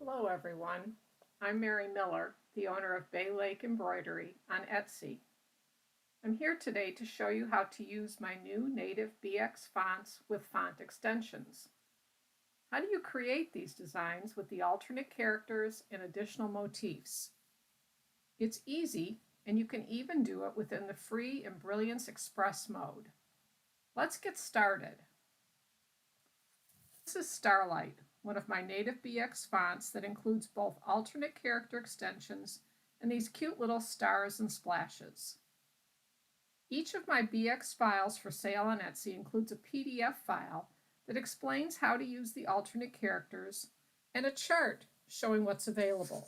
Hello everyone, I'm Mary Miller, the owner of Bay Lake Embroidery on Etsy. I'm here today to show you how to use my new native BX fonts with font extensions. How do you create these designs with the alternate characters and additional motifs? It's easy, and you can even do it within the free Embrilliance Express mode. Let's get started. This is Starlight, one of my native BX fonts that includes both alternate character extensions and these cute little stars and splashes. Each of my BX files for sale on Etsy includes a PDF file that explains how to use the alternate characters and a chart showing what's available.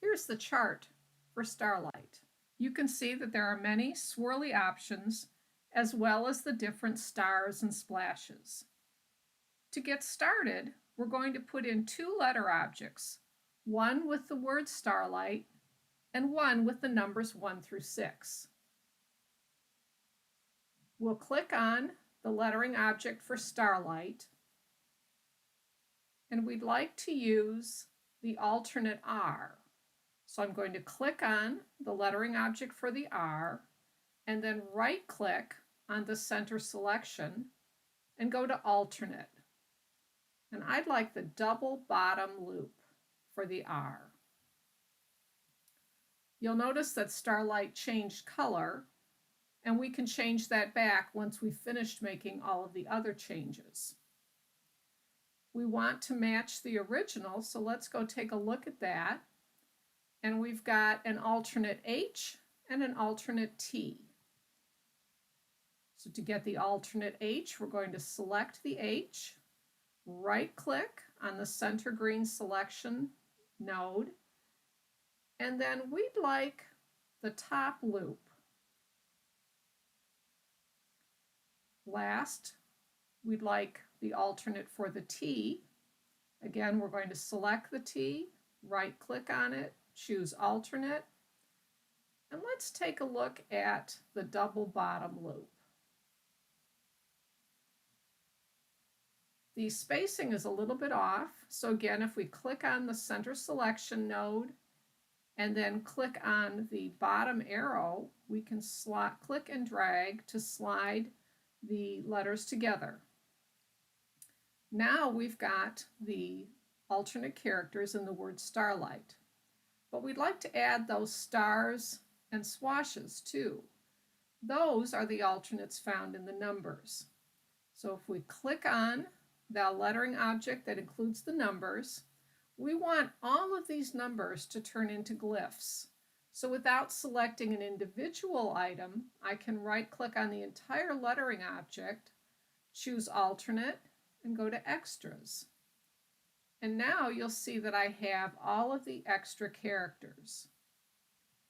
Here's the chart for Starlight. You can see that there are many swirly options as well as the different stars and splashes. To get started, we're going to put in two letter objects, one with the word Starlight and one with the numbers 1 through 6. We'll click on the lettering object for Starlight, and we'd like to use the alternate R. So I'm going to click on the lettering object for the R and then right-click on the center selection and go to Alternate. And I'd like the double bottom loop for the R. You'll notice that Starlight changed color, and we can change that back once we've finished making all of the other changes. We want to match the original, so let's go take a look at that. And we've got an alternate H and an alternate T. So to get the alternate H, we're going to select the H, right-click on the center green selection node, and then we'd like the top loop. Last, we'd like the alternate for the T. Again, we're going to select the T, right-click on it, choose alternate, and let's take a look at the double bottom loop. The spacing is a little bit off, so again, if we click on the center selection node and then click on the bottom arrow, we can click and drag to slide the letters together. Now we've got the alternate characters in the word Starlight, but we'd like to add those stars and swashes too. Those are the alternates found in the numbers. So if we click on the lettering object that includes the numbers, we want all of these numbers to turn into glyphs. So without selecting an individual item, I can right-click on the entire lettering object, choose alternate, and go to extras. And now you'll see that I have all of the extra characters.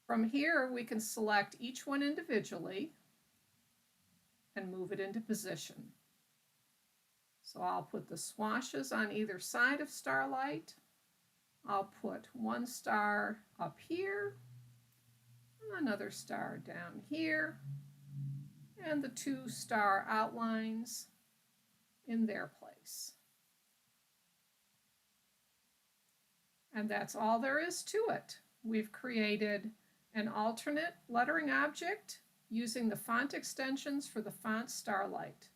From here, we can select each one individually and move it into position. So I'll put the swashes on either side of Starlight. I'll put one star up here, another star down here, and the two star outlines in their place. And that's all there is to it. We've created an alternate lettering object using the font extensions for the font Starlight.